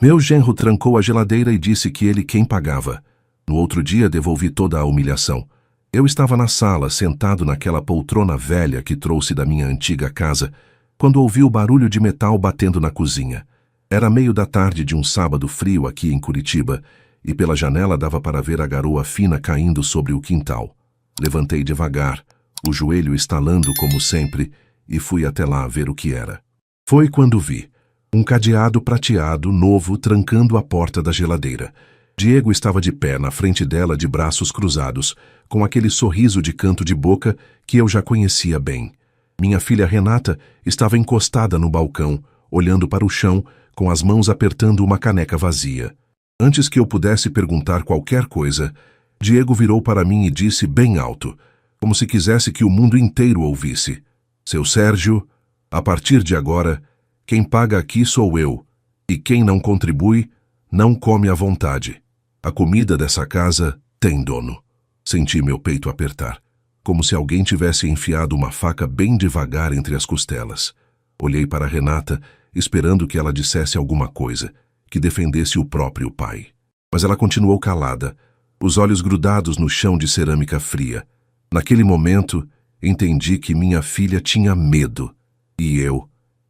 Meu genro trancou a geladeira e disse que ele quem pagava. No outro dia devolvi toda a humilhação. Eu estava na sala, sentado naquela poltrona velha que trouxe da minha antiga casa, quando ouvi o barulho de metal batendo na cozinha. Era meio da tarde de um sábado frio aqui em Curitiba, e pela janela dava para ver a garoa fina caindo sobre o quintal. Levantei devagar, o joelho estalando como sempre, e fui até lá ver o que era. Foi quando vi um cadeado prateado novo trancando a porta da geladeira. Diego estava de pé na frente dela de braços cruzados, com aquele sorriso de canto de boca que eu já conhecia bem. Minha filha Renata estava encostada no balcão, olhando para o chão, com as mãos apertando uma caneca vazia. Antes que eu pudesse perguntar qualquer coisa, Diego virou para mim e disse bem alto, como se quisesse que o mundo inteiro ouvisse: "Seu Sérgio, a partir de agora, quem paga aqui sou eu, e quem não contribui, não come à vontade. A comida dessa casa tem dono." Senti meu peito apertar, como se alguém tivesse enfiado uma faca bem devagar entre as costelas. Olhei para Renata, esperando que ela dissesse alguma coisa, que defendesse o próprio pai. Mas ela continuou calada, os olhos grudados no chão de cerâmica fria. Naquele momento, entendi que minha filha tinha medo. E eu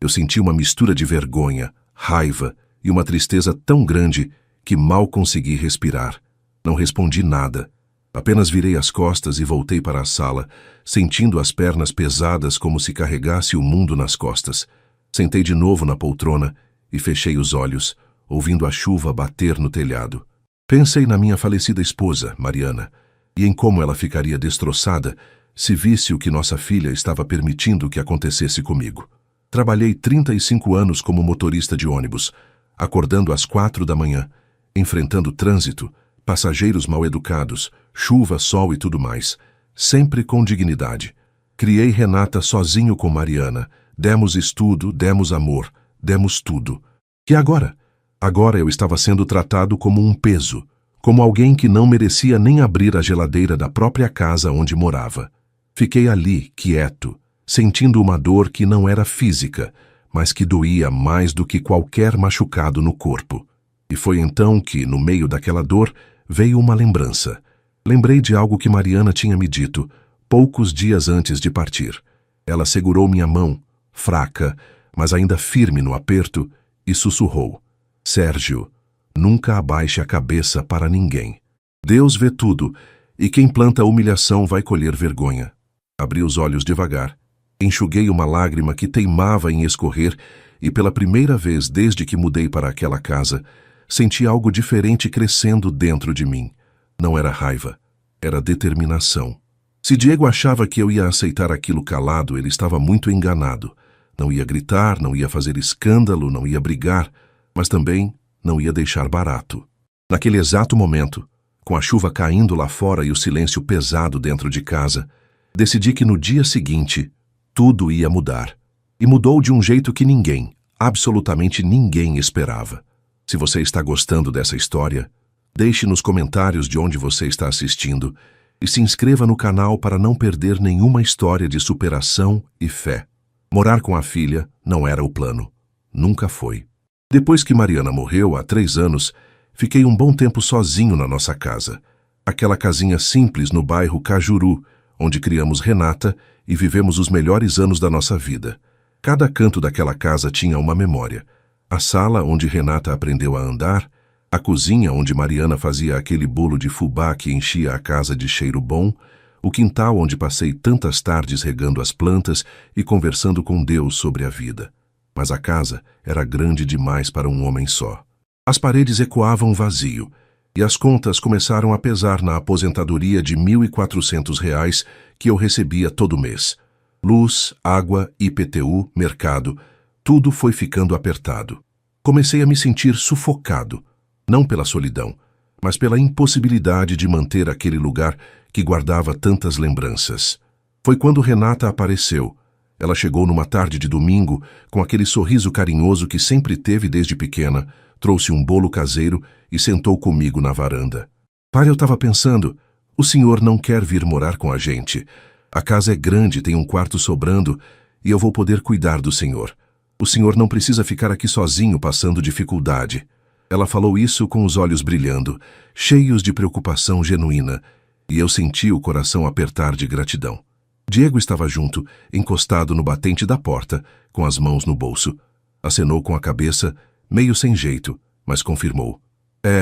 senti uma mistura de vergonha, raiva e uma tristeza tão grande que mal consegui respirar. Não respondi nada. Apenas virei as costas e voltei para a sala, sentindo as pernas pesadas como se carregasse o mundo nas costas. Sentei de novo na poltrona e fechei os olhos, ouvindo a chuva bater no telhado. Pensei na minha falecida esposa, Mariana, e em como ela ficaria destroçada se visse o que nossa filha estava permitindo que acontecesse comigo. Trabalhei 35 anos como motorista de ônibus, acordando às 4 da manhã, enfrentando trânsito, passageiros mal-educados, chuva, sol e tudo mais, sempre com dignidade. Criei Renata sozinho com Mariana, demos estudo, demos amor, demos tudo. E agora? Agora eu estava sendo tratado como um peso, como alguém que não merecia nem abrir a geladeira da própria casa onde morava. Fiquei ali, quieto, sentindo uma dor que não era física, mas que doía mais do que qualquer machucado no corpo. E foi então que, no meio daquela dor, veio uma lembrança. Lembrei de algo que Mariana tinha me dito, poucos dias antes de partir. Ela segurou minha mão, fraca, mas ainda firme no aperto, e sussurrou: "Sérgio, nunca abaixe a cabeça para ninguém. Deus vê tudo, e quem planta humilhação vai colher vergonha." Abri os olhos devagar. Enxuguei uma lágrima que teimava em escorrer e, pela primeira vez desde que mudei para aquela casa, senti algo diferente crescendo dentro de mim. Não era raiva, era determinação. Se Diego achava que eu ia aceitar aquilo calado, ele estava muito enganado. Não ia gritar, não ia fazer escândalo, não ia brigar, mas também não ia deixar barato. Naquele exato momento, com a chuva caindo lá fora e o silêncio pesado dentro de casa, decidi que no dia seguinte tudo ia mudar. E mudou de um jeito que ninguém, absolutamente ninguém esperava. Se você está gostando dessa história, deixe nos comentários de onde você está assistindo e se inscreva no canal para não perder nenhuma história de superação e fé. Morar com a filha não era o plano. Nunca foi. Depois que Mariana morreu, há 3 anos, fiquei um bom tempo sozinho na nossa casa. Aquela casinha simples no bairro Cajuru, onde criamos Renata e vivemos os melhores anos da nossa vida. Cada canto daquela casa tinha uma memória. A sala onde Renata aprendeu a andar, a cozinha onde Mariana fazia aquele bolo de fubá que enchia a casa de cheiro bom, o quintal onde passei tantas tardes regando as plantas e conversando com Deus sobre a vida. Mas a casa era grande demais para um homem só. As paredes ecoavam vazio, e as contas começaram a pesar na aposentadoria de R$ 1.400 que eu recebia todo mês. Luz, água, IPTU, mercado, tudo foi ficando apertado. Comecei a me sentir sufocado, não pela solidão, mas pela impossibilidade de manter aquele lugar que guardava tantas lembranças. Foi quando Renata apareceu. Ela chegou numa tarde de domingo, com aquele sorriso carinhoso que sempre teve desde pequena, trouxe um bolo caseiro e sentou comigo na varanda. "Pai, eu estava pensando, o senhor não quer vir morar com a gente. A casa é grande, tem um quarto sobrando e eu vou poder cuidar do senhor. O senhor não precisa ficar aqui sozinho passando dificuldade." Ela falou isso com os olhos brilhando, cheios de preocupação genuína, e eu senti o coração apertar de gratidão. Diego estava junto, encostado no batente da porta, com as mãos no bolso. Acenou com a cabeça, meio sem jeito, mas confirmou.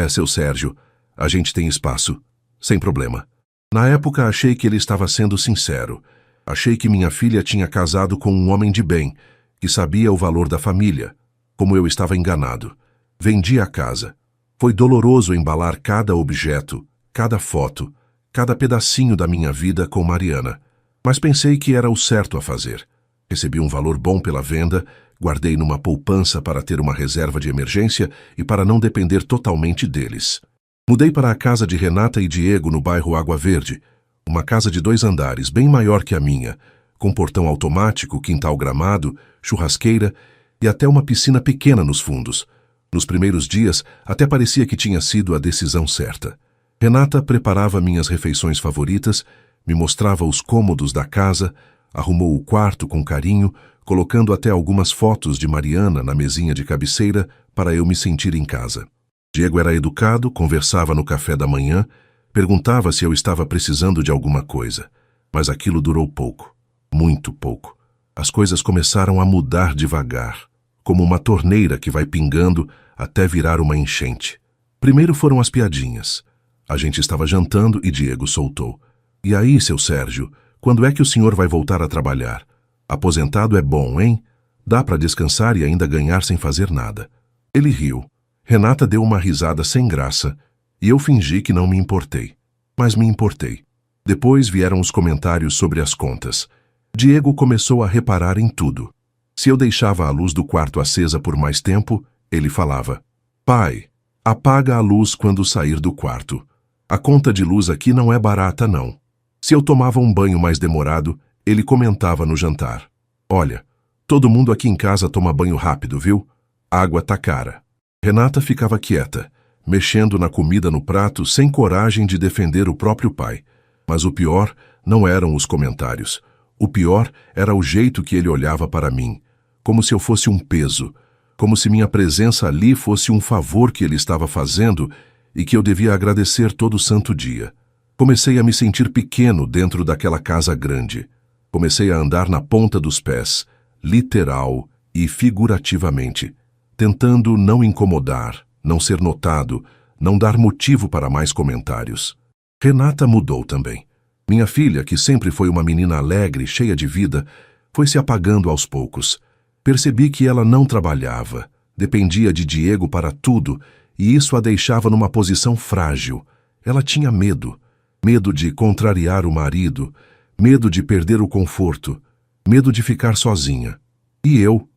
Seu Sérgio, a gente tem espaço. Sem problema. Na época achei que ele estava sendo sincero. Achei que minha filha tinha casado com um homem de bem, que sabia o valor da família. Como eu estava enganado. Vendi a casa. Foi doloroso embalar cada objeto, cada foto, cada pedacinho da minha vida com Mariana. Mas pensei que era o certo a fazer. Recebi um valor bom pela venda, guardei numa poupança para ter uma reserva de emergência e para não depender totalmente deles. Mudei para a casa de Renata e Diego no bairro Água Verde, uma casa de 2 andares, bem maior que a minha, com portão automático, quintal gramado, churrasqueira e até uma piscina pequena nos fundos. Nos primeiros dias, até parecia que tinha sido a decisão certa. Renata preparava minhas refeições favoritas, me mostrava os cômodos da casa, arrumou o quarto com carinho, colocando até algumas fotos de Mariana na mesinha de cabeceira para eu me sentir em casa. Diego era educado, conversava no café da manhã, perguntava se eu estava precisando de alguma coisa. Mas aquilo durou pouco, muito pouco. As coisas começaram a mudar devagar, como uma torneira que vai pingando até virar uma enchente. Primeiro foram as piadinhas. A gente estava jantando e Diego soltou. E aí, seu Sérgio, quando é que o senhor vai voltar a trabalhar? Aposentado é bom, hein? Dá para descansar e ainda ganhar sem fazer nada. Ele riu. Renata deu uma risada sem graça e eu fingi que não me importei. Mas me importei. Depois vieram os comentários sobre as contas. Diego começou a reparar em tudo. Se eu deixava a luz do quarto acesa por mais tempo, ele falava: Pai, apaga a luz quando sair do quarto. A conta de luz aqui não é barata, não. Se eu tomava um banho mais demorado, ele comentava no jantar: Olha, todo mundo aqui em casa toma banho rápido, viu? Água tá cara. Renata ficava quieta, mexendo na comida no prato sem coragem de defender o próprio pai. Mas o pior não eram os comentários. O pior era o jeito que ele olhava para mim, como se eu fosse um peso, como se minha presença ali fosse um favor que ele estava fazendo e que eu devia agradecer todo santo dia. Comecei a me sentir pequeno dentro daquela casa grande. Comecei a andar na ponta dos pés, literal e figurativamente, tentando não incomodar, não ser notado, não dar motivo para mais comentários. Renata mudou também. Minha filha, que sempre foi uma menina alegre, cheia de vida, foi se apagando aos poucos. Percebi que ela não trabalhava, dependia de Diego para tudo, e isso a deixava numa posição frágil. Ela tinha medo. Medo de contrariar o marido, medo de perder o conforto, medo de ficar sozinha. E eu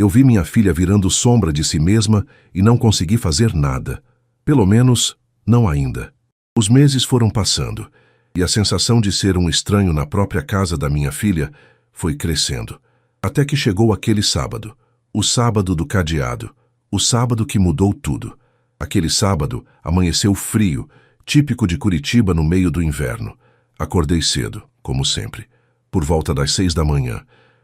vi minha filha virando sombra de si mesma e não consegui fazer nada. Pelo menos, não ainda. Os meses foram passando, e a sensação de ser um estranho na própria casa da minha filha foi crescendo. Até que chegou aquele sábado, o sábado do cadeado, o sábado que mudou tudo. Aquele sábado amanheceu frio, típico de Curitiba no meio do inverno. Acordei cedo, como sempre, por volta das 6 da manhã.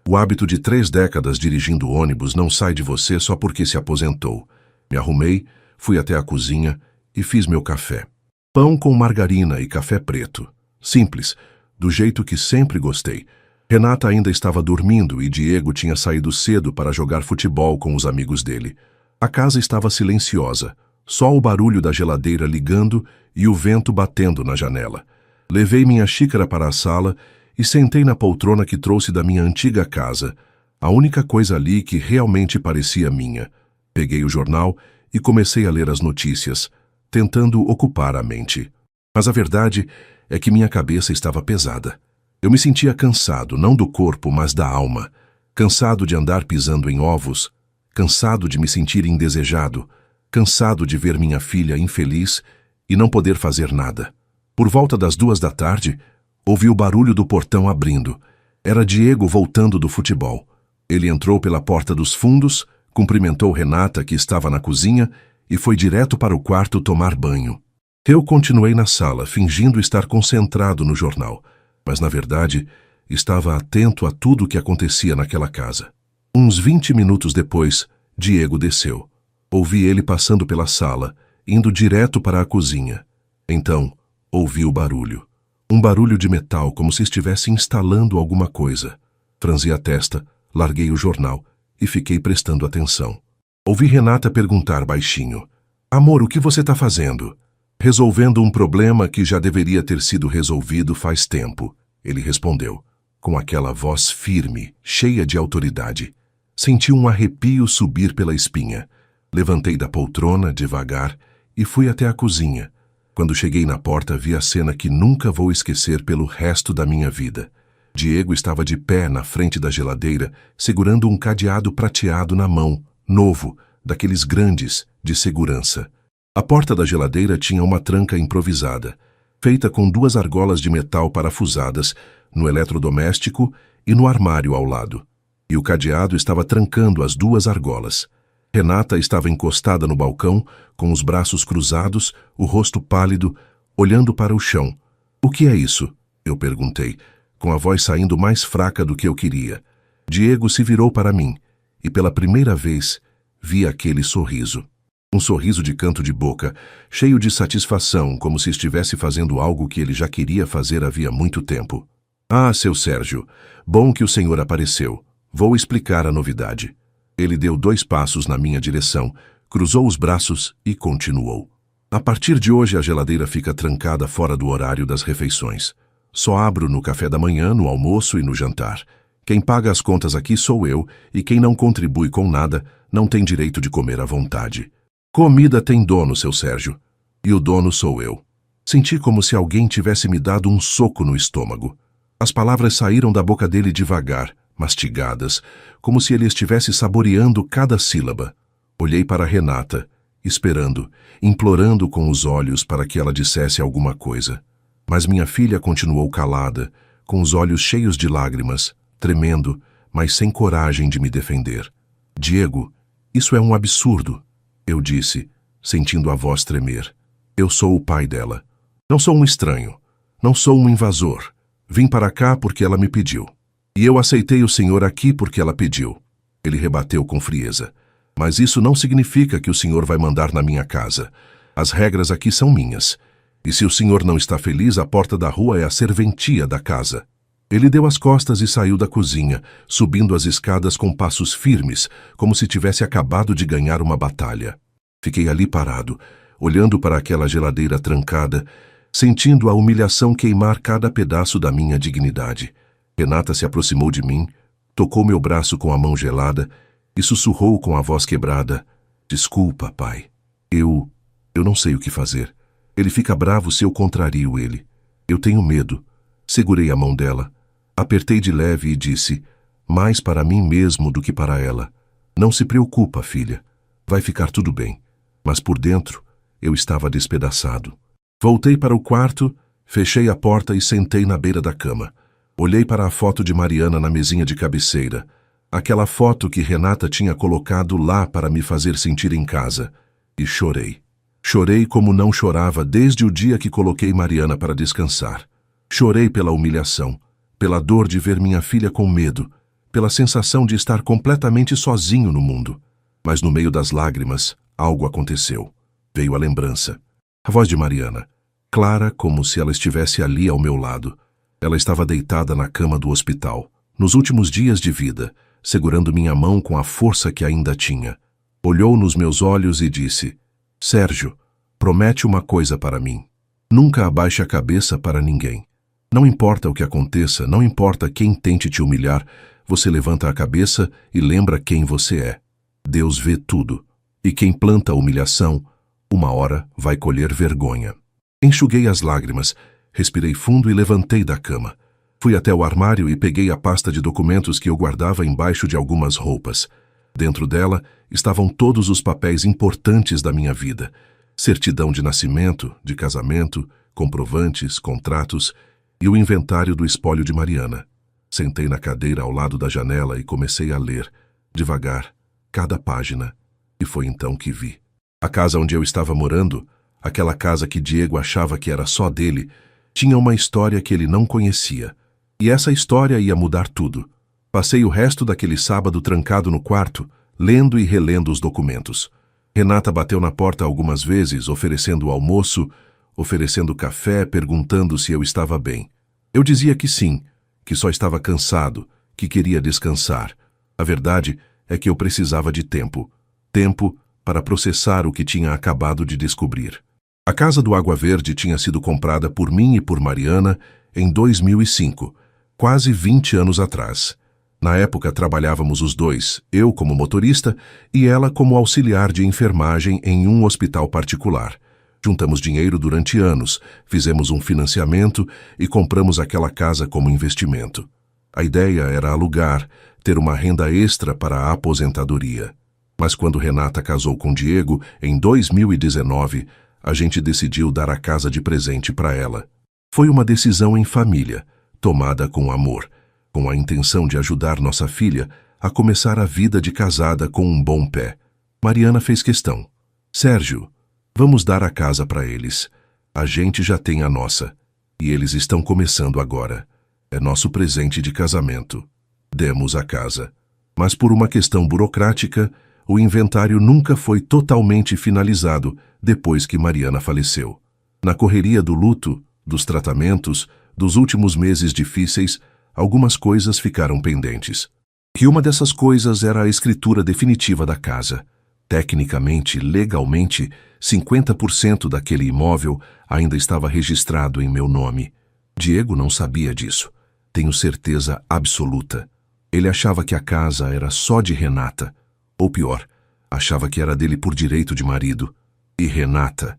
O hábito de 3 décadas dirigindo ônibus não sai de você só porque se aposentou. Me arrumei, fui até a cozinha e fiz meu café. Pão com margarina e café preto. Simples, do jeito que sempre gostei. Renata ainda estava dormindo e Diego tinha saído cedo para jogar futebol com os amigos dele. A casa estava silenciosa, só o barulho da geladeira ligando e o vento batendo na janela. Levei minha xícara para a sala e sentei na poltrona que trouxe da minha antiga casa, a única coisa ali que realmente parecia minha. Peguei o jornal e comecei a ler as notícias, tentando ocupar a mente. Mas a verdade é que minha cabeça estava pesada. Eu me sentia cansado, não do corpo, mas da alma. Cansado de andar pisando em ovos, cansado de me sentir indesejado, cansado de ver minha filha infeliz e não poder fazer nada. Por volta das 2 da tarde, ouvi o barulho do portão abrindo. Era Diego voltando do futebol. Ele entrou pela porta dos fundos, cumprimentou Renata, que estava na cozinha, e foi direto para o quarto tomar banho. Eu continuei na sala, fingindo estar concentrado no jornal, mas, na verdade, estava atento a tudo o que acontecia naquela casa. Uns 20 minutos depois, Diego desceu. Ouvi ele passando pela sala, indo direto para a cozinha. Então, ouvi o barulho. Um barulho de metal, como se estivesse instalando alguma coisa. Franzi a testa, larguei o jornal e fiquei prestando atenção. Ouvi Renata perguntar baixinho: Amor, o que você está fazendo? Resolvendo um problema que já deveria ter sido resolvido faz tempo, ele respondeu, com aquela voz firme, cheia de autoridade. Senti um arrepio subir pela espinha. Levantei da poltrona, devagar, e fui até a cozinha. Quando cheguei na porta, vi a cena que nunca vou esquecer pelo resto da minha vida. Diego estava de pé na frente da geladeira, segurando um cadeado prateado na mão, novo, daqueles grandes, de segurança. A porta da geladeira tinha uma tranca improvisada, feita com 2 argolas de metal parafusadas, no eletrodoméstico e no armário ao lado. E o cadeado estava trancando as 2 argolas. Renata estava encostada no balcão, com os braços cruzados, o rosto pálido, olhando para o chão. O que é isso? Eu perguntei, com a voz saindo mais fraca do que eu queria. Diego se virou para mim, e pela primeira vez vi aquele sorriso. Um sorriso de canto de boca, cheio de satisfação, como se estivesse fazendo algo que ele já queria fazer havia muito tempo. Ah, seu Sérgio, bom que o senhor apareceu. Vou explicar a novidade. Ele deu 2 passos na minha direção, cruzou os braços e continuou. A partir de hoje a geladeira fica trancada fora do horário das refeições. Só abro no café da manhã, no almoço e no jantar. Quem paga as contas aqui sou eu, e quem não contribui com nada não tem direito de comer à vontade. Comida tem dono, seu Sérgio, e o dono sou eu. Senti como se alguém tivesse me dado um soco no estômago. As palavras saíram da boca dele devagar, mastigadas, como se ele estivesse saboreando cada sílaba. Olhei para Renata, esperando, implorando com os olhos para que ela dissesse alguma coisa. Mas minha filha continuou calada, com os olhos cheios de lágrimas, tremendo, mas sem coragem de me defender. Diego, isso é um absurdo, eu disse, sentindo a voz tremer. Eu sou o pai dela. Não sou um estranho. Não sou um invasor. Vim para cá porque ela me pediu. E eu aceitei o senhor aqui porque ela pediu. Ele rebateu com frieza. Mas isso não significa que o senhor vai mandar na minha casa. As regras aqui são minhas. E se o senhor não está feliz, a porta da rua é a serventia da casa. Ele deu as costas e saiu da cozinha, subindo as escadas com passos firmes, como se tivesse acabado de ganhar uma batalha. Fiquei ali parado, olhando para aquela geladeira trancada, sentindo a humilhação queimar cada pedaço da minha dignidade. Renata se aproximou de mim, tocou meu braço com a mão gelada e sussurrou com a voz quebrada: Desculpa, pai. Eu não sei o que fazer. Ele fica bravo se eu contrario ele. Eu tenho medo. Segurei a mão dela, apertei de leve e disse, mais para mim mesmo do que para ela: Não se preocupa, filha. Vai ficar tudo bem. Mas por dentro, eu estava despedaçado. Voltei para o quarto, fechei a porta e sentei na beira da cama. Olhei para a foto de Mariana na mesinha de cabeceira. Aquela foto que Renata tinha colocado lá para me fazer sentir em casa. E chorei. Chorei como não chorava desde o dia que coloquei Mariana para descansar. Chorei pela humilhação, pela dor de ver minha filha com medo, pela sensação de estar completamente sozinho no mundo. Mas no meio das lágrimas, algo aconteceu. Veio a lembrança. A voz de Mariana, clara como se ela estivesse ali ao meu lado. Ela estava deitada na cama do hospital, nos últimos dias de vida, segurando minha mão com a força que ainda tinha. Olhou nos meus olhos e disse, Sérgio, promete uma coisa para mim. Nunca abaixe a cabeça para ninguém. Não importa o que aconteça, não importa quem tente te humilhar, você levanta a cabeça e lembra quem você é. Deus vê tudo. E quem planta a humilhação, uma hora vai colher vergonha. Enxuguei as lágrimas, respirei fundo e levantei da cama. Fui até o armário e peguei a pasta de documentos que eu guardava embaixo de algumas roupas. Dentro dela estavam todos os papéis importantes da minha vida. Certidão de nascimento, de casamento, comprovantes, contratos e o inventário do espólio de Mariana. Sentei na cadeira ao lado da janela e comecei a ler, devagar, cada página. E foi então que vi. A casa onde eu estava morando, aquela casa que Diego achava que era só dele, tinha uma história que ele não conhecia. E essa história ia mudar tudo. Passei o resto daquele sábado trancado no quarto, lendo e relendo os documentos. Renata bateu na porta algumas vezes, oferecendo almoço, oferecendo café, perguntando se eu estava bem. Eu dizia que sim, que só estava cansado, que queria descansar. A verdade é que eu precisava de tempo. Tempo para processar o que tinha acabado de descobrir. A casa do Água Verde tinha sido comprada por mim e por Mariana em 2005, quase 20 anos atrás. Na época trabalhávamos os dois, eu como motorista e ela como auxiliar de enfermagem em um hospital particular. Juntamos dinheiro durante anos, fizemos um financiamento e compramos aquela casa como investimento. A ideia era alugar, ter uma renda extra para a aposentadoria. Mas quando Renata casou com Diego, em 2019, a gente decidiu dar a casa de presente para ela. Foi uma decisão em família, tomada com amor, com a intenção de ajudar nossa filha a começar a vida de casada com um bom pé. Mariana fez questão. Sérgio, vamos dar a casa para eles. A gente já tem a nossa. E eles estão começando agora. É nosso presente de casamento. Demos a casa. Mas por uma questão burocrática, o inventário nunca foi totalmente finalizado depois que Mariana faleceu. Na correria do luto, dos tratamentos, dos últimos meses difíceis, algumas coisas ficaram pendentes. E uma dessas coisas era a escritura definitiva da casa. Tecnicamente, legalmente, 50% daquele imóvel ainda estava registrado em meu nome. Diego não sabia disso. Tenho certeza absoluta. Ele achava que a casa era só de Renata. Ou pior, achava que era dele por direito de marido. E Renata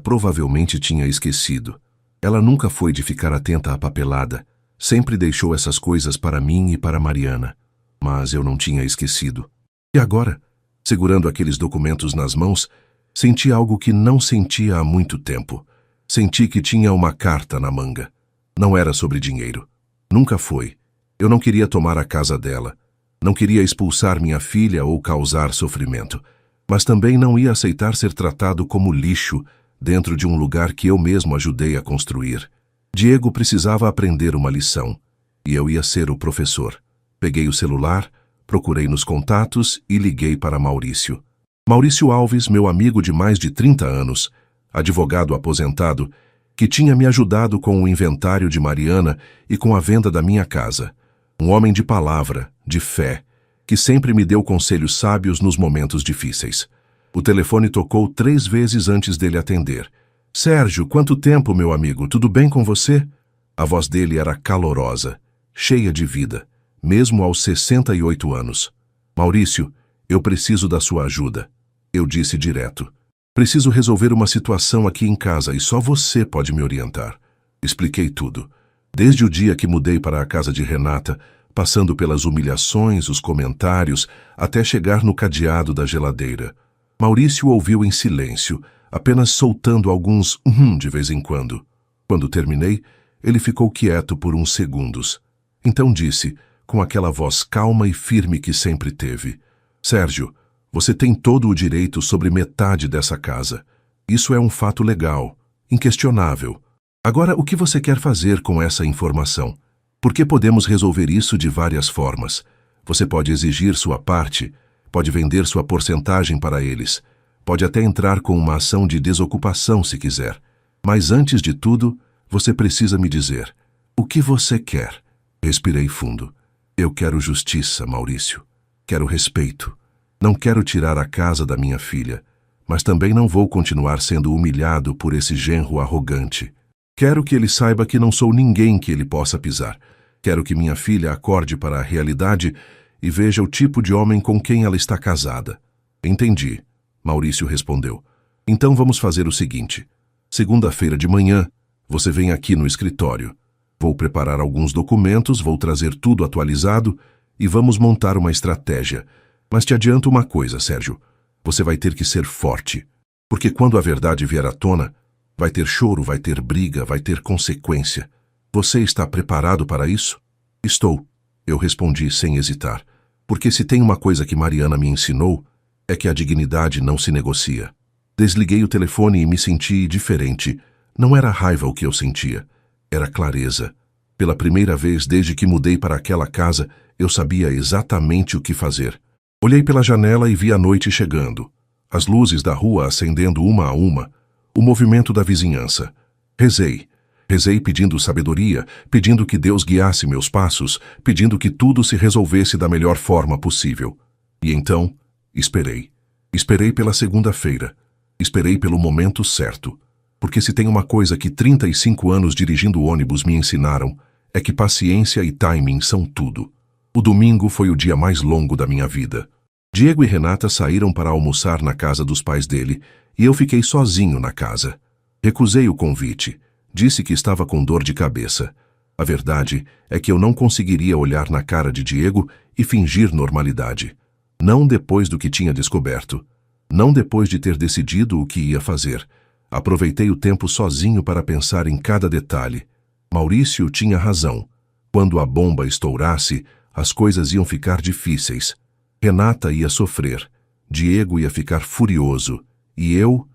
provavelmente tinha esquecido. Ela nunca foi de ficar atenta à papelada. Sempre deixou essas coisas para mim e para Mariana. Mas eu não tinha esquecido. E agora, segurando aqueles documentos nas mãos, senti algo que não sentia há muito tempo. Senti que tinha uma carta na manga. Não era sobre dinheiro. Nunca foi. Eu não queria tomar a casa dela. Não queria expulsar minha filha ou causar sofrimento. Mas também não ia aceitar ser tratado como lixo dentro de um lugar que eu mesmo ajudei a construir. Diego precisava aprender uma lição. E eu ia ser o professor. Peguei o celular, procurei nos contatos e liguei para Maurício. Maurício Alves, meu amigo de mais de 30 anos, advogado aposentado, que tinha me ajudado com o inventário de Mariana e com a venda da minha casa. Um homem de palavra, de fé, que sempre me deu conselhos sábios nos momentos difíceis. O telefone tocou 3 vezes antes dele atender. Sérgio, quanto tempo, meu amigo? Tudo bem com você? A voz dele era calorosa, cheia de vida, mesmo aos 68 anos. Maurício, eu preciso da sua ajuda. Eu disse direto. Preciso resolver uma situação aqui em casa e só você pode me orientar. Expliquei tudo. Desde o dia que mudei para a casa de Renata, passando pelas humilhações, os comentários, até chegar no cadeado da geladeira. Maurício ouviu em silêncio, apenas soltando alguns de vez em quando. Quando terminei, ele ficou quieto por uns segundos. Então disse, com aquela voz calma e firme que sempre teve: Sérgio, você tem todo o direito sobre metade dessa casa. Isso é um fato legal, inquestionável. Agora, o que você quer fazer com essa informação? Porque podemos resolver isso de várias formas. Você pode exigir sua parte, pode vender sua porcentagem para eles, pode até entrar com uma ação de desocupação se quiser. Mas antes de tudo, você precisa me dizer: o que você quer? Respirei fundo. Eu quero justiça, Maurício. Quero respeito. Não quero tirar a casa da minha filha, mas também não vou continuar sendo humilhado por esse genro arrogante. Quero que ele saiba que não sou ninguém que ele possa pisar. Quero que minha filha acorde para a realidade e veja o tipo de homem com quem ela está casada. Entendi, Maurício respondeu. Então vamos fazer o seguinte. Segunda-feira de manhã, você vem aqui no escritório. Vou preparar alguns documentos, vou trazer tudo atualizado e vamos montar uma estratégia. Mas te adianto uma coisa, Sérgio. Você vai ter que ser forte. Porque quando a verdade vier à tona, vai ter choro, vai ter briga, vai ter consequência. Você está preparado para isso? Estou, eu respondi sem hesitar. Porque se tem uma coisa que Mariana me ensinou, é que a dignidade não se negocia. Desliguei o telefone e me senti diferente. Não era raiva o que eu sentia. Era clareza. Pela primeira vez desde que mudei para aquela casa, eu sabia exatamente o que fazer. Olhei pela janela e vi a noite chegando. as luzes da rua acendendo uma a uma, o movimento da vizinhança. Rezei. Rezei pedindo sabedoria, pedindo que Deus guiasse meus passos, pedindo que tudo se resolvesse da melhor forma possível. E então, esperei. Esperei pela segunda-feira. Esperei pelo momento certo. Porque se tem uma coisa que 35 anos dirigindo ônibus me ensinaram, é que paciência e timing são tudo. O domingo foi o dia mais longo da minha vida. Diego e Renata saíram para almoçar na casa dos pais dele e eu fiquei sozinho na casa. Recusei o convite. Disse que estava com dor de cabeça. A verdade é que eu não conseguiria olhar na cara de Diego e fingir normalidade. Não depois do que tinha descoberto. Não depois de ter decidido o que ia fazer. Aproveitei o tempo sozinho para pensar em cada detalhe. Maurício tinha razão. Quando a bomba estourasse, as coisas iam ficar difíceis. Renata ia sofrer. Diego ia ficar furioso. E eu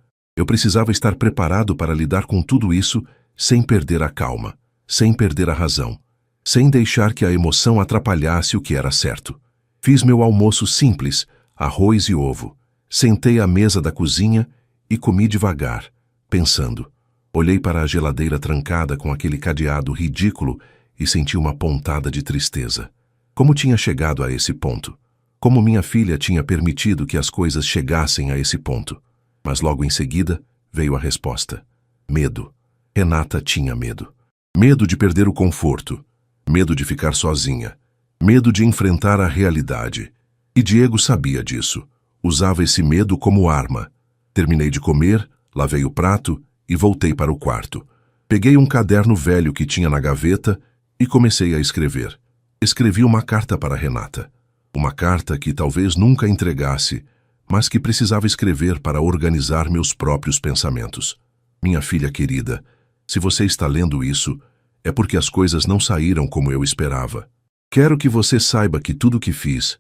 precisava estar preparado para lidar com tudo isso sem perder a calma, sem perder a razão, sem deixar que a emoção atrapalhasse o que era certo. Fiz meu almoço simples, arroz e ovo. Sentei à mesa da cozinha e comi devagar, pensando. Olhei para a geladeira trancada com aquele cadeado ridículo e senti uma pontada de tristeza. Como tinha chegado a esse ponto? Como minha filha tinha permitido que as coisas chegassem a esse ponto? Mas logo em seguida veio a resposta. Medo. Renata tinha medo. Medo de perder o conforto. Medo de ficar sozinha. Medo de enfrentar a realidade. E Diego sabia disso. Usava esse medo como arma. Terminei de comer, lavei o prato e voltei para o quarto. Peguei um caderno velho que tinha na gaveta e comecei a escrever. Escrevi uma carta para Renata. Uma carta que talvez nunca entregasse, mas que precisava escrever para organizar meus próprios pensamentos. Minha filha querida, se você está lendo isso, é porque as coisas não saíram como eu esperava. Quero que você saiba que tudo que fiz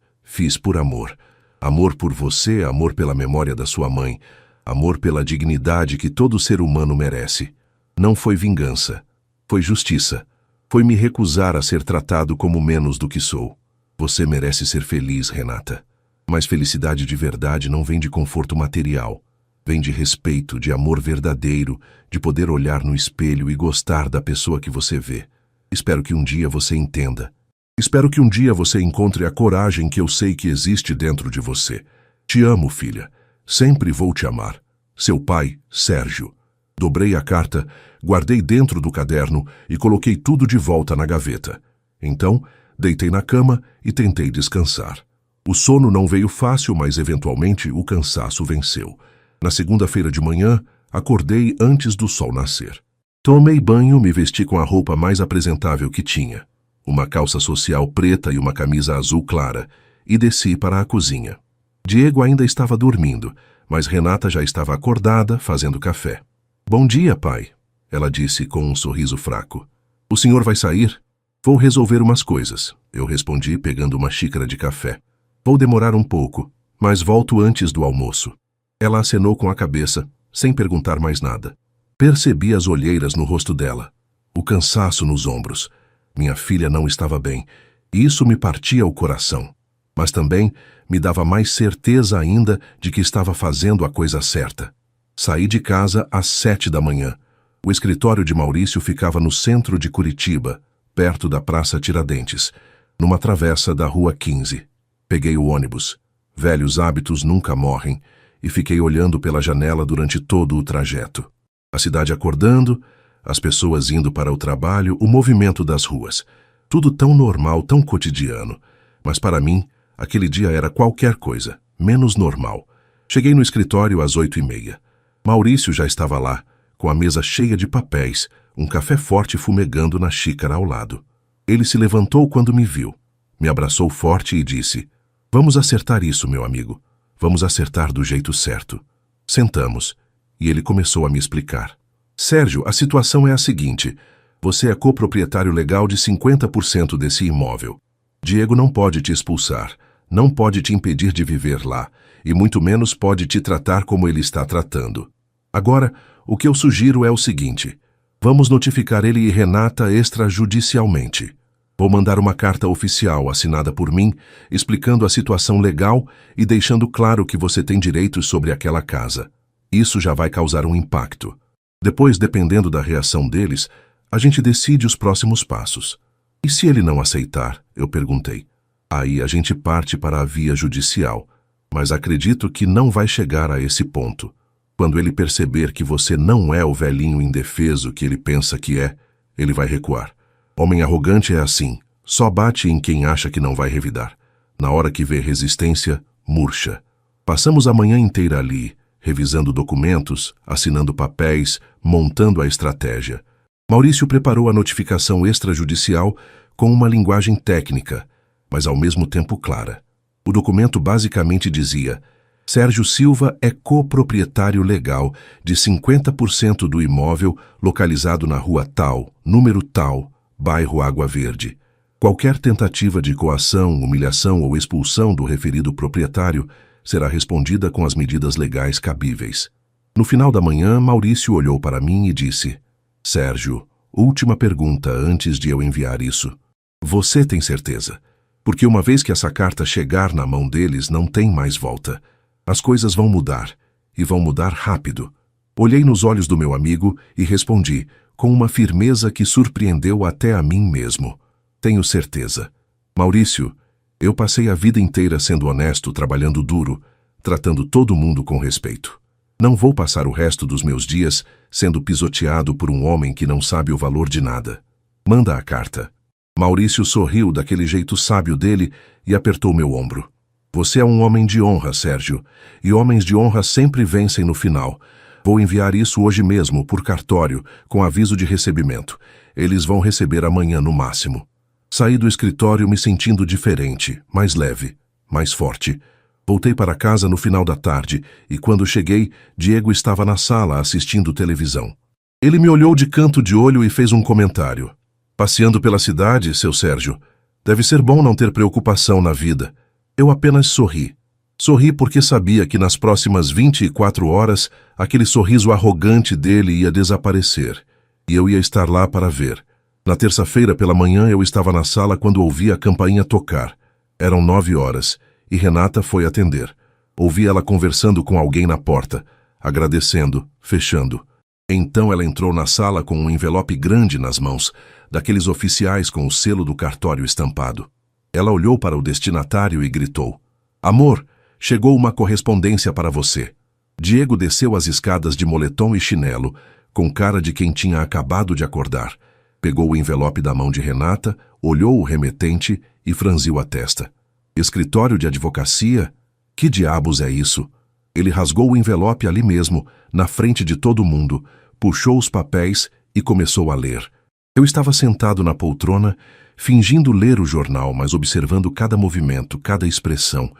por amor. Amor por você, amor pela memória da sua mãe, amor pela dignidade que todo ser humano merece. Não foi vingança, foi justiça. Foi me recusar a ser tratado como menos do que sou. Você merece ser feliz, Renata. Mas felicidade de verdade não vem de conforto material. Vem de respeito, de amor verdadeiro, de poder olhar no espelho e gostar da pessoa que você vê. Espero que um dia você entenda. Espero que um dia você encontre a coragem que eu sei que existe dentro de você. Te amo, filha. Sempre vou te amar. Seu pai, Sérgio. Dobrei a carta, guardei dentro do caderno e coloquei tudo de volta na gaveta. Então, deitei na cama e tentei descansar. O sono não veio fácil, mas eventualmente o cansaço venceu. Na segunda-feira de manhã, acordei antes do sol nascer. Tomei banho, me vesti com a roupa mais apresentável que tinha. Uma calça social preta e uma camisa azul clara, e desci para a cozinha. Diego ainda estava dormindo, mas Renata já estava acordada, fazendo café. Bom dia, pai, ela disse com um sorriso fraco. O senhor vai sair? Vou resolver umas coisas, eu respondi pegando uma xícara de café. Vou demorar um pouco, mas volto antes do almoço. Ela acenou com a cabeça, sem perguntar mais nada. Percebi as olheiras no rosto dela, o cansaço nos ombros. Minha filha não estava bem, e isso me partia o coração. Mas também me dava mais certeza ainda de que estava fazendo a coisa certa. Saí de casa às 7 da manhã. O escritório de Maurício ficava no centro de Curitiba, perto da Praça Tiradentes, numa travessa da Rua 15. Peguei o ônibus. Velhos hábitos nunca morrem, e fiquei olhando pela janela durante todo o trajeto. A cidade acordando, as pessoas indo para o trabalho, o movimento das ruas. Tudo tão normal, tão cotidiano. Mas para mim, aquele dia era qualquer coisa, menos normal. Cheguei no escritório às 8h30. Maurício já estava lá, com a mesa cheia de papéis, um café forte fumegando na xícara ao lado. Ele se levantou quando me viu. Me abraçou forte e disse: "Vamos acertar isso, meu amigo. Vamos acertar do jeito certo." Sentamos, e ele começou a me explicar. "Sérgio, a situação é a seguinte. Você é coproprietário legal de 50% desse imóvel. Diego não pode te expulsar, não pode te impedir de viver lá, e muito menos pode te tratar como ele está tratando. Agora, o que eu sugiro é o seguinte: vamos notificar ele e Renata extrajudicialmente. Vou mandar uma carta oficial assinada por mim, explicando a situação legal e deixando claro que você tem direitos sobre aquela casa. Isso já vai causar um impacto. Depois, dependendo da reação deles, a gente decide os próximos passos. E se ele não aceitar? Eu perguntei. Aí a gente parte para a via judicial, mas acredito que não vai chegar a esse ponto. Quando ele perceber que você não é o velhinho indefeso que ele pensa que é, ele vai recuar. Homem arrogante é assim, só bate em quem acha que não vai revidar. Na hora que vê resistência, murcha. Passamos a manhã inteira ali, revisando documentos, assinando papéis, montando a estratégia. Maurício preparou a notificação extrajudicial com uma linguagem técnica, mas ao mesmo tempo clara. O documento basicamente dizia: Sérgio Silva é coproprietário legal de 50% do imóvel localizado na rua tal, número tal, bairro Água Verde. Qualquer tentativa de coação, humilhação ou expulsão do referido proprietário será respondida com as medidas legais cabíveis. No final da manhã, Maurício olhou para mim e disse: Sérgio, última pergunta antes de eu enviar isso. Você tem certeza? Porque uma vez que essa carta chegar na mão deles, não tem mais volta. As coisas vão mudar, e vão mudar rápido. Olhei nos olhos do meu amigo e respondi, com uma firmeza que surpreendeu até a mim mesmo. Tenho certeza. Maurício, eu passei a vida inteira sendo honesto, trabalhando duro, tratando todo mundo com respeito. Não vou passar o resto dos meus dias sendo pisoteado por um homem que não sabe o valor de nada. Manda a carta. Maurício sorriu daquele jeito sábio dele e apertou meu ombro. Você é um homem de honra, Sérgio, e homens de honra sempre vencem no final. Vou enviar isso hoje mesmo, por cartório, com aviso de recebimento. Eles vão receber amanhã no máximo. Saí do escritório me sentindo diferente, mais leve, mais forte. Voltei para casa no final da tarde e, quando cheguei, Diego estava na sala assistindo televisão. Ele me olhou de canto de olho e fez um comentário. Passeando pela cidade, seu Sérgio. Deve ser bom não ter preocupação na vida. Eu apenas sorri. Sorri porque sabia que nas próximas 24 horas aquele sorriso arrogante dele ia desaparecer, e eu ia estar lá para ver. Na terça-feira pela manhã eu estava na sala quando ouvi a campainha tocar. Eram 9 horas, e Renata foi atender. Ouvi ela conversando com alguém na porta, agradecendo, fechando. Então ela entrou na sala com um envelope grande nas mãos, daqueles oficiais com o selo do cartório estampado. Ela olhou para o destinatário e gritou: Amor, chegou uma correspondência para você. Diego desceu as escadas de moletom e chinelo, com cara de quem tinha acabado de acordar. Pegou o envelope da mão de Renata, olhou o remetente e franziu a testa. Escritório de advocacia? Que diabos é isso? Ele rasgou o envelope ali mesmo, na frente de todo mundo, puxou os papéis e começou a ler. Eu estava sentado na poltrona, fingindo ler o jornal, mas observando cada movimento, cada expressão.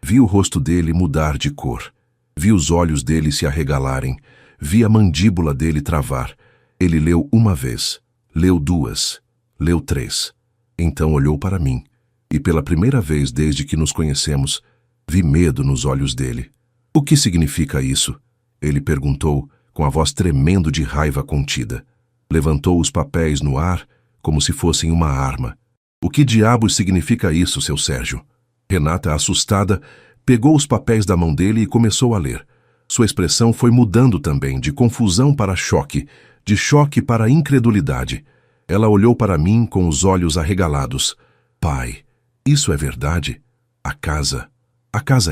Vi o rosto dele mudar de cor. Vi os olhos dele se arregalarem. Vi a mandíbula dele travar. Ele leu uma vez, leu duas, leu três. Então olhou para mim, e pela primeira vez desde que nos conhecemos, vi medo nos olhos dele. O que significa isso? Ele perguntou, com a voz tremendo de raiva contida. Levantou os papéis no ar, como se fossem uma arma. O que diabos significa isso, seu Sérgio? Renata, assustada, pegou os papéis da mão dele e começou a ler. Sua expressão foi mudando também, de confusão para choque, de choque para incredulidade. Ela olhou para mim com os olhos arregalados. Pai, isso é verdade? A casa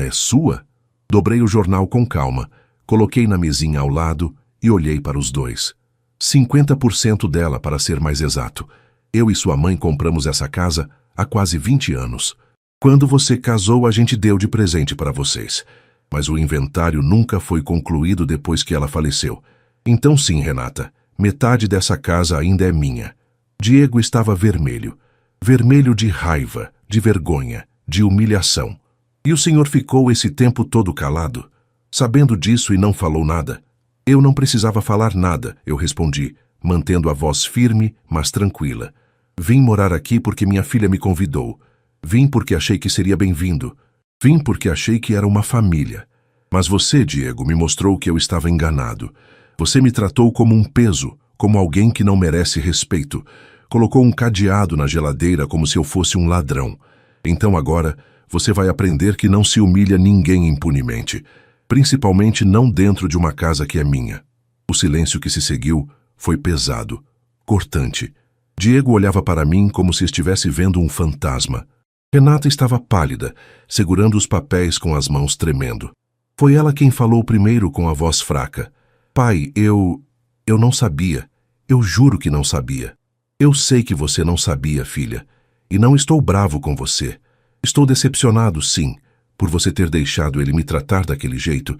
é sua? Dobrei o jornal com calma, coloquei na mesinha ao lado e olhei para os dois. 50% dela, para ser mais exato. Eu e sua mãe compramos essa casa há quase 20 anos. Quando você casou, a gente deu de presente para vocês. Mas o inventário nunca foi concluído depois que ela faleceu. Então sim, Renata, metade dessa casa ainda é minha. Diego estava vermelho. Vermelho de raiva, de vergonha, de humilhação. E o senhor ficou esse tempo todo calado, sabendo disso e não falou nada. Eu não precisava falar nada, eu respondi, mantendo a voz firme, mas tranquila. Vim morar aqui porque minha filha me convidou. Vim porque achei que seria bem-vindo. Vim porque achei que era uma família. Mas você, Diego, me mostrou que eu estava enganado. Você me tratou como um peso, como alguém que não merece respeito. colocou um cadeado na geladeira como se eu fosse um ladrão. Então agora você vai aprender que não se humilha ninguém impunemente, principalmente não dentro de uma casa que é minha. O silêncio que se seguiu foi pesado, cortante. Diego olhava para mim como se estivesse vendo um fantasma. Renata estava pálida, segurando os papéis com as mãos tremendo. Foi ela quem falou primeiro com a voz fraca. Pai, eu não sabia. Eu juro que não sabia. Eu sei que você não sabia, filha. E não estou bravo com você. Estou decepcionado, sim, por você ter deixado ele me tratar daquele jeito,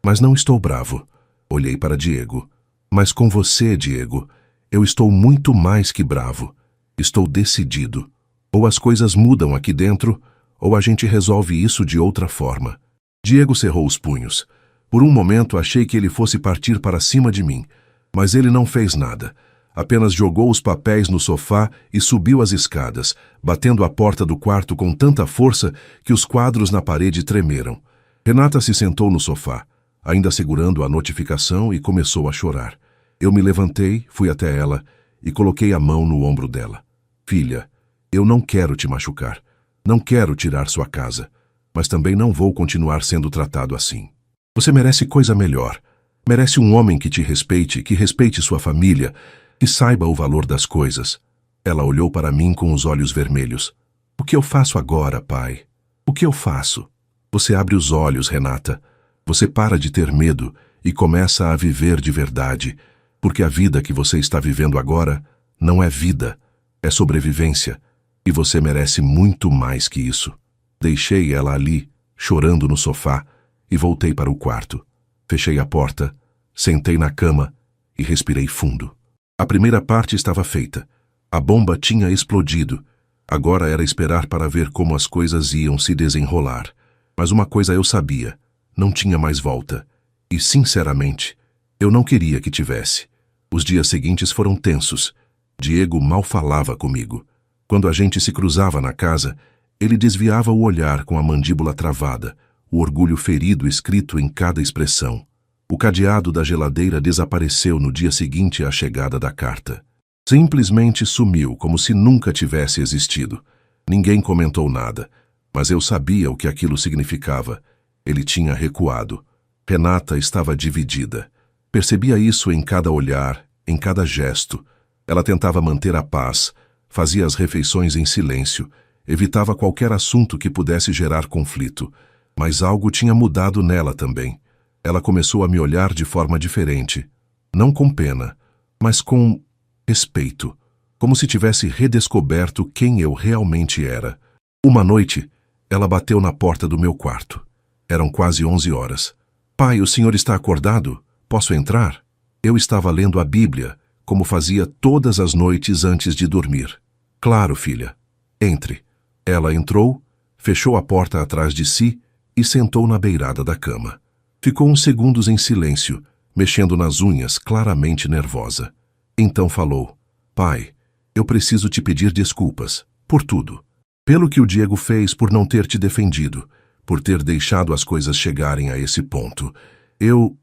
mas não estou bravo. Olhei para Diego. Mas com você, Diego, eu estou muito mais que bravo. Estou decidido. Ou as coisas mudam aqui dentro, ou a gente resolve isso de outra forma. Diego cerrou os punhos. Por um momento achei que ele fosse partir para cima de mim, mas ele não fez nada. Apenas jogou os papéis no sofá e subiu as escadas, batendo a porta do quarto com tanta força que os quadros na parede tremeram. Renata se sentou no sofá, ainda segurando a notificação, e começou a chorar. Eu me levantei, fui até ela e coloquei a mão no ombro dela. Filha, eu não quero te machucar. Não quero tirar sua casa. Mas também não vou continuar sendo tratado assim. Você merece coisa melhor. Merece um homem que te respeite, que respeite sua família, que saiba o valor das coisas. Ela olhou para mim com os olhos vermelhos. O que eu faço agora, pai? O que eu faço? Você abre os olhos, Renata. Você para de ter medo e começa a viver de verdade. Porque a vida que você está vivendo agora não é vida, é sobrevivência. E você merece muito mais que isso. Deixei ela ali, chorando no sofá, e voltei para o quarto. Fechei a porta, sentei na cama e respirei fundo. A primeira parte estava feita. A bomba tinha explodido. Agora era esperar para ver como as coisas iam se desenrolar. Mas uma coisa eu sabia, não tinha mais volta. E, sinceramente, eu não queria que tivesse. Os dias seguintes foram tensos. Diego mal falava comigo. Quando a gente se cruzava na casa, ele desviava o olhar com a mandíbula travada, o orgulho ferido escrito em cada expressão. O cadeado da geladeira desapareceu no dia seguinte à chegada da carta. Simplesmente sumiu, como se nunca tivesse existido. Ninguém comentou nada, mas eu sabia o que aquilo significava. Ele tinha recuado. Renata estava dividida. Percebia isso em cada olhar, em cada gesto. Ela tentava manter a paz, fazia as refeições em silêncio, evitava qualquer assunto que pudesse gerar conflito. Mas algo tinha mudado nela também. Ela começou a me olhar de forma diferente. Não com pena, mas com respeito. Como se tivesse redescoberto quem eu realmente era. Uma noite, ela bateu na porta do meu quarto. Eram quase 11 horas. Pai, o senhor está acordado? Posso entrar? Eu estava lendo a Bíblia, como fazia todas as noites antes de dormir. Claro, filha. Entre. Ela entrou, fechou a porta atrás de si e sentou na beirada da cama. Ficou uns segundos em silêncio, mexendo nas unhas, claramente nervosa. Então falou: Pai, eu preciso te pedir desculpas, por tudo. Pelo que o Diego fez por não ter te defendido, por ter deixado as coisas chegarem a esse ponto. Eu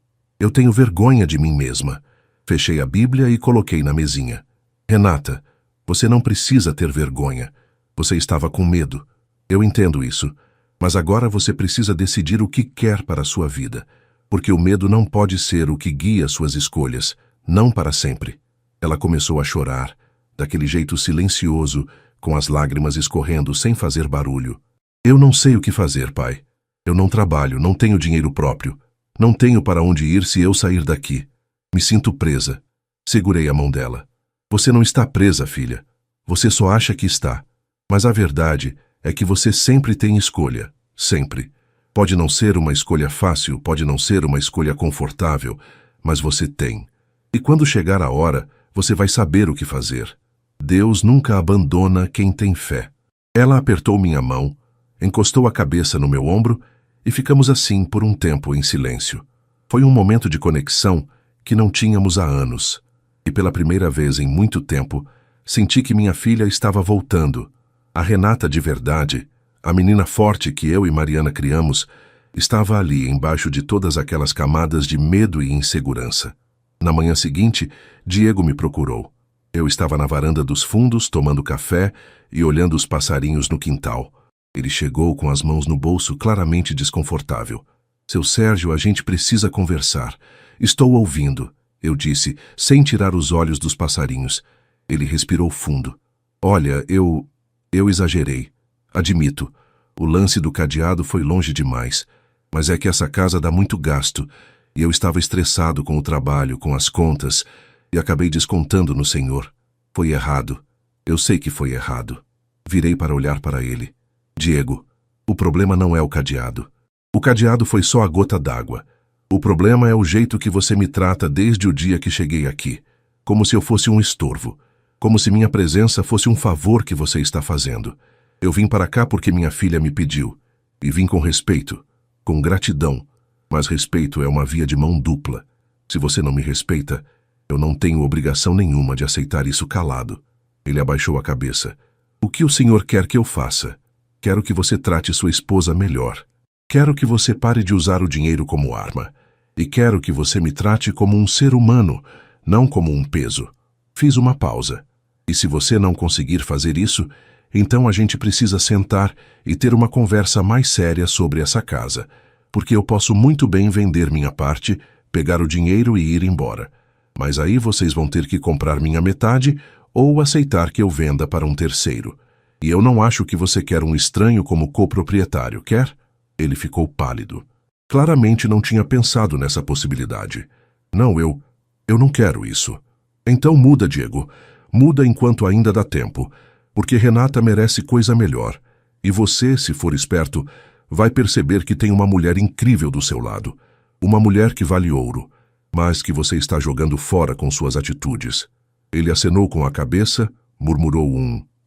tenho vergonha de mim mesma. Fechei a Bíblia e coloquei na mesinha. Renata, você não precisa ter vergonha. Você estava com medo. Eu entendo isso. Mas agora você precisa decidir o que quer para a sua vida. Porque o medo não pode ser o que guia suas escolhas. Não para sempre. Ela começou a chorar, daquele jeito silencioso, com as lágrimas escorrendo sem fazer barulho. Eu não sei o que fazer, pai. Eu não trabalho, não tenho dinheiro próprio. Não tenho para onde ir se eu sair daqui. Me sinto presa. Segurei a mão dela. Você não está presa, filha. Você só acha que está. Mas a verdade é que você sempre tem escolha. Sempre. Pode não ser uma escolha fácil, pode não ser uma escolha confortável, mas você tem. E quando chegar a hora, você vai saber o que fazer. Deus nunca abandona quem tem fé. Ela apertou minha mão, encostou a cabeça no meu ombro e ficamos assim por um tempo em silêncio. Foi um momento de conexão que não tínhamos há anos. E pela primeira vez em muito tempo, senti que minha filha estava voltando. A Renata de verdade, a menina forte que eu e Mariana criamos, estava ali embaixo de todas aquelas camadas de medo e insegurança. Na manhã seguinte, Diego me procurou. Eu estava na varanda dos fundos, tomando café e olhando os passarinhos no quintal. Ele chegou com as mãos no bolso, claramente desconfortável. Seu Sérgio, a gente precisa conversar. Estou ouvindo, eu disse, sem tirar os olhos dos passarinhos. Ele respirou fundo. Olha, eu exagerei. Admito. O lance do cadeado foi longe demais. Mas é que essa casa dá muito gasto. E eu estava estressado com o trabalho, com as contas, e acabei descontando no senhor. Foi errado. Eu sei que foi errado. Virei para olhar para ele. Diego, o problema não é o cadeado. O cadeado foi só a gota d'água. O problema é o jeito que você me trata desde o dia que cheguei aqui. Como se eu fosse um estorvo. Como se minha presença fosse um favor que você está fazendo. Eu vim para cá porque minha filha me pediu. E vim com respeito, com gratidão. Mas respeito é uma via de mão dupla. Se você não me respeita, eu não tenho obrigação nenhuma de aceitar isso calado. Ele abaixou a cabeça. O que o senhor quer que eu faça? Quero que você trate sua esposa melhor. Quero que você pare de usar o dinheiro como arma. E quero que você me trate como um ser humano, não como um peso. Fiz uma pausa. E se você não conseguir fazer isso, então a gente precisa sentar e ter uma conversa mais séria sobre essa casa. Porque eu posso muito bem vender minha parte, pegar o dinheiro e ir embora. Mas aí vocês vão ter que comprar minha metade ou aceitar que eu venda para um terceiro. E eu não acho que você quer um estranho como coproprietário, quer? Ele ficou pálido. Claramente não tinha pensado nessa possibilidade. Não, eu não quero isso. Então muda, Diego. Muda enquanto ainda dá tempo. Porque Renata merece coisa melhor. E você, se for esperto, vai perceber que tem uma mulher incrível do seu lado. Uma mulher que vale ouro, mas que você está jogando fora com suas atitudes. Ele acenou com a cabeça, murmurou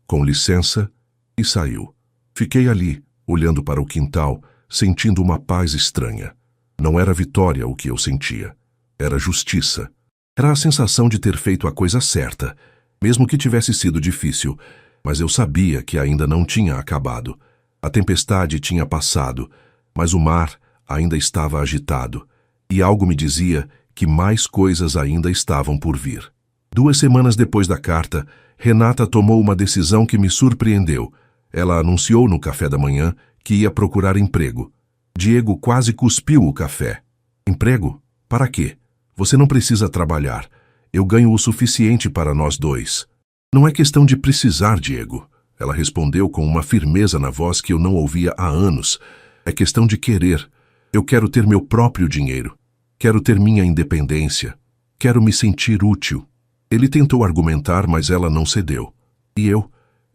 com licença, e saiu. Fiquei ali, olhando para o quintal, sentindo uma paz estranha. Não era vitória o que eu sentia. Era justiça. Era a sensação de ter feito a coisa certa, mesmo que tivesse sido difícil, mas eu sabia que ainda não tinha acabado. A tempestade tinha passado, mas o mar ainda estava agitado, e algo me dizia que mais coisas ainda estavam por vir. 2 semanas depois da carta, Renata tomou uma decisão que me surpreendeu. Ela anunciou no café da manhã que ia procurar emprego. Diego quase cuspiu o café. Emprego? Para quê? Você não precisa trabalhar. Eu ganho o suficiente para nós dois. Não é questão de precisar, Diego. Ela respondeu com uma firmeza na voz que eu não ouvia há anos. É questão de querer. Eu quero ter meu próprio dinheiro. Quero ter minha independência. Quero me sentir útil. Ele tentou argumentar, mas ela não cedeu. E eu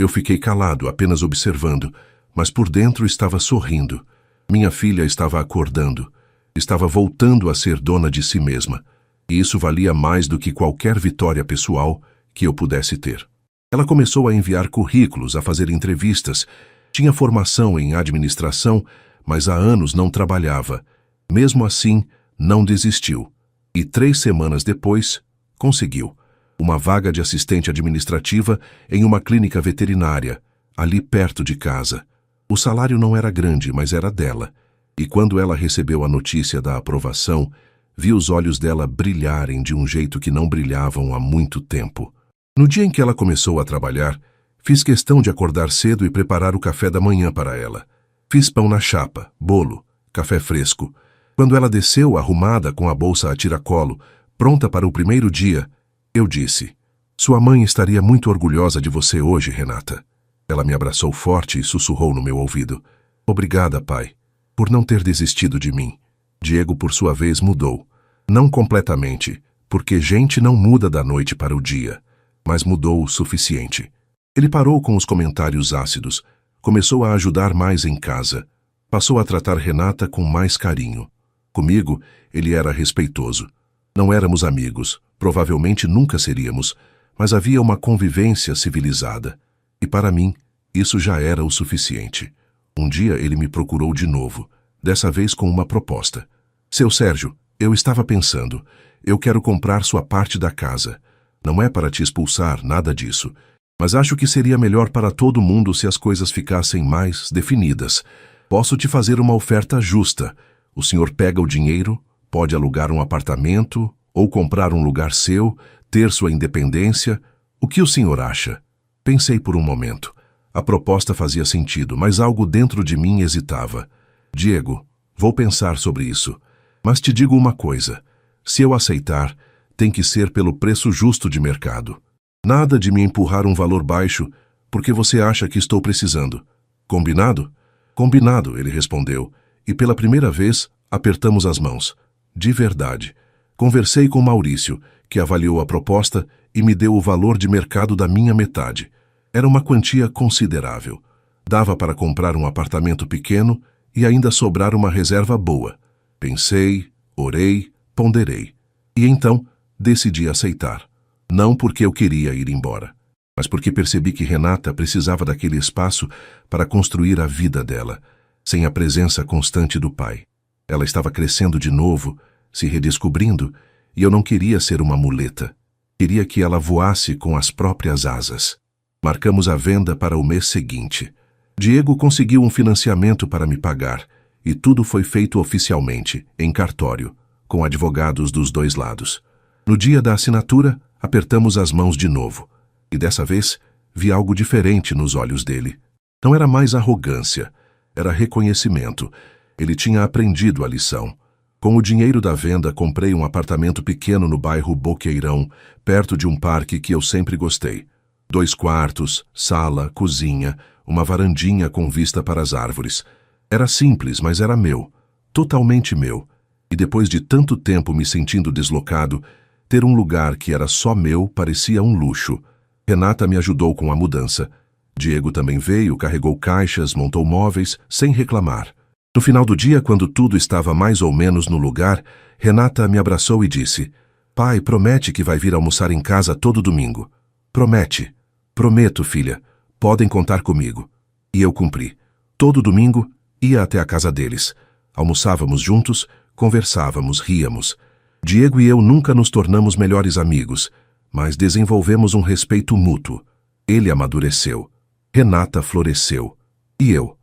fiquei calado, apenas observando, mas por dentro estava sorrindo. Minha filha estava acordando. Estava voltando a ser dona de si mesma. E isso valia mais do que qualquer vitória pessoal que eu pudesse ter. Ela começou a enviar currículos, a fazer entrevistas. Tinha formação em administração, mas há anos não trabalhava. Mesmo assim, não desistiu. E 3 semanas depois, conseguiu. Uma vaga de assistente administrativa em uma clínica veterinária, ali perto de casa. O salário não era grande, mas era dela. E quando ela recebeu a notícia da aprovação, vi os olhos dela brilharem de um jeito que não brilhavam há muito tempo. No dia em que ela começou a trabalhar, fiz questão de acordar cedo e preparar o café da manhã para ela. Fiz pão na chapa, bolo, café fresco. Quando ela desceu, arrumada com a bolsa a tiracolo, pronta para o primeiro dia, eu disse: "Sua mãe estaria muito orgulhosa de você hoje, Renata." Ela me abraçou forte e sussurrou no meu ouvido: "Obrigada, pai, por não ter desistido de mim." Diego, por sua vez, mudou. Não completamente, porque gente não muda da noite para o dia, mas mudou o suficiente. Ele parou com os comentários ácidos, começou a ajudar mais em casa, passou a tratar Renata com mais carinho. Comigo, ele era respeitoso. Não éramos amigos, provavelmente nunca seríamos, mas havia uma convivência civilizada. E para mim, isso já era o suficiente. Um dia ele me procurou de novo, dessa vez com uma proposta. "Seu Sérgio, eu estava pensando, eu quero comprar sua parte da casa. Não é para te expulsar, nada disso. Mas acho que seria melhor para todo mundo se as coisas ficassem mais definidas. Posso te fazer uma oferta justa. O senhor pega o dinheiro, pode alugar um apartamento ou comprar um lugar seu, ter sua independência, O que o senhor acha? Pensei por um momento. A proposta fazia sentido, mas algo dentro de mim hesitava. Diego, vou pensar sobre isso. Mas te digo uma coisa. Se eu aceitar, tem que ser pelo preço justo de mercado. Nada de me empurrar um valor baixo, porque você acha que estou precisando. Combinado? Combinado, ele respondeu, e pela primeira vez apertamos as mãos. De verdade. Conversei com Maurício, que avaliou a proposta e me deu o valor de mercado da minha metade. Era uma quantia considerável. Dava para comprar um apartamento pequeno e ainda sobrar uma reserva boa. Pensei, orei, ponderei. E então decidi aceitar. Não porque eu queria ir embora, mas porque percebi que Renata precisava daquele espaço para construir a vida dela, sem a presença constante do pai. Ela estava crescendo de novo, se redescobrindo, e eu não queria ser uma muleta. Queria que ela voasse com as próprias asas. Marcamos a venda para o mês seguinte. Diego conseguiu um financiamento para me pagar, e tudo foi feito oficialmente, em cartório, com advogados dos dois lados. No dia da assinatura, apertamos as mãos de novo, e dessa vez vi algo diferente nos olhos dele. Não era mais arrogância, era reconhecimento. Ele tinha aprendido a lição. Com o dinheiro da venda, comprei um apartamento pequeno no bairro Boqueirão, perto de um parque que eu sempre gostei. 2 quartos, sala, cozinha, uma varandinha com vista para as árvores. Era simples, mas era meu, totalmente meu. E depois de tanto tempo me sentindo deslocado, ter um lugar que era só meu parecia um luxo. Renata me ajudou com a mudança. Diego também veio, carregou caixas, montou móveis, sem reclamar. No final do dia, quando tudo estava mais ou menos no lugar, Renata me abraçou e disse: "Pai, promete que vai vir almoçar em casa todo domingo." "Promete." "Prometo, filha. Podem contar comigo." E eu cumpri. Todo domingo, ia até a casa deles. Almoçávamos juntos, conversávamos, ríamos. Diego e eu nunca nos tornamos melhores amigos, mas desenvolvemos um respeito mútuo. Ele amadureceu. Renata floresceu. E eu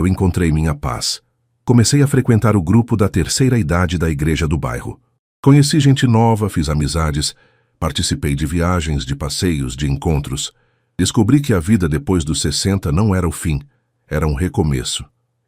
encontrei minha paz. Comecei a frequentar o grupo da terceira idade da igreja do bairro. Conheci gente nova, fiz amizades, participei de viagens, de passeios, de encontros. Descobri que a vida depois dos 60 não era o fim, era um recomeço,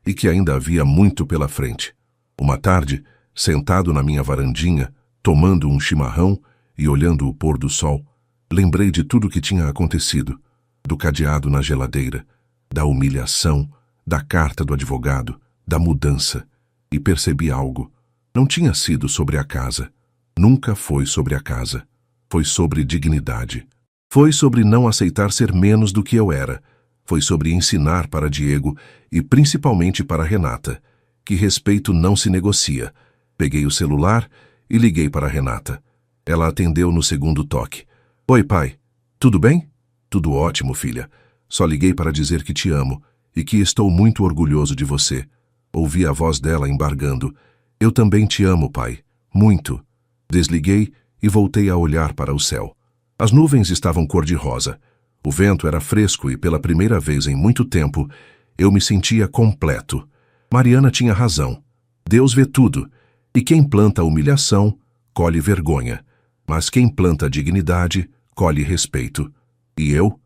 e que ainda havia muito pela frente. Uma tarde, sentado na minha varandinha, tomando um chimarrão e olhando o pôr do sol, lembrei de tudo que tinha acontecido, do cadeado na geladeira, da humilhação, da carta do advogado, da mudança, e percebi algo. Não tinha sido sobre a casa. Nunca foi sobre a casa. Foi sobre dignidade. Foi sobre não aceitar ser menos do que eu era. Foi sobre ensinar para Diego e principalmente para Renata, que respeito não se negocia. Peguei o celular e liguei para Renata. Ela atendeu no segundo toque. "Oi, pai. Tudo bem?" "Tudo ótimo, filha. Só liguei para dizer que te amo e que estou muito orgulhoso de você." Ouvi a voz dela embargando. "Eu também te amo, pai. Muito." Desliguei e voltei a olhar para o céu. As nuvens estavam cor-de-rosa. O vento era fresco e, pela primeira vez em muito tempo, eu me sentia completo. Mariana tinha razão. Deus vê tudo, e quem planta humilhação, colhe vergonha. Mas quem planta dignidade, colhe respeito. E eu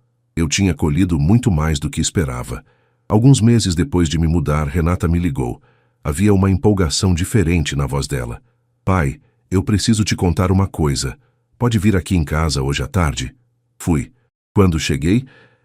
tinha colhido muito mais do que esperava. Alguns meses depois de me mudar, Renata me ligou. Havia uma empolgação diferente na voz dela. "Pai, eu preciso te contar uma coisa. Pode vir aqui em casa hoje à tarde?" Fui. Quando cheguei,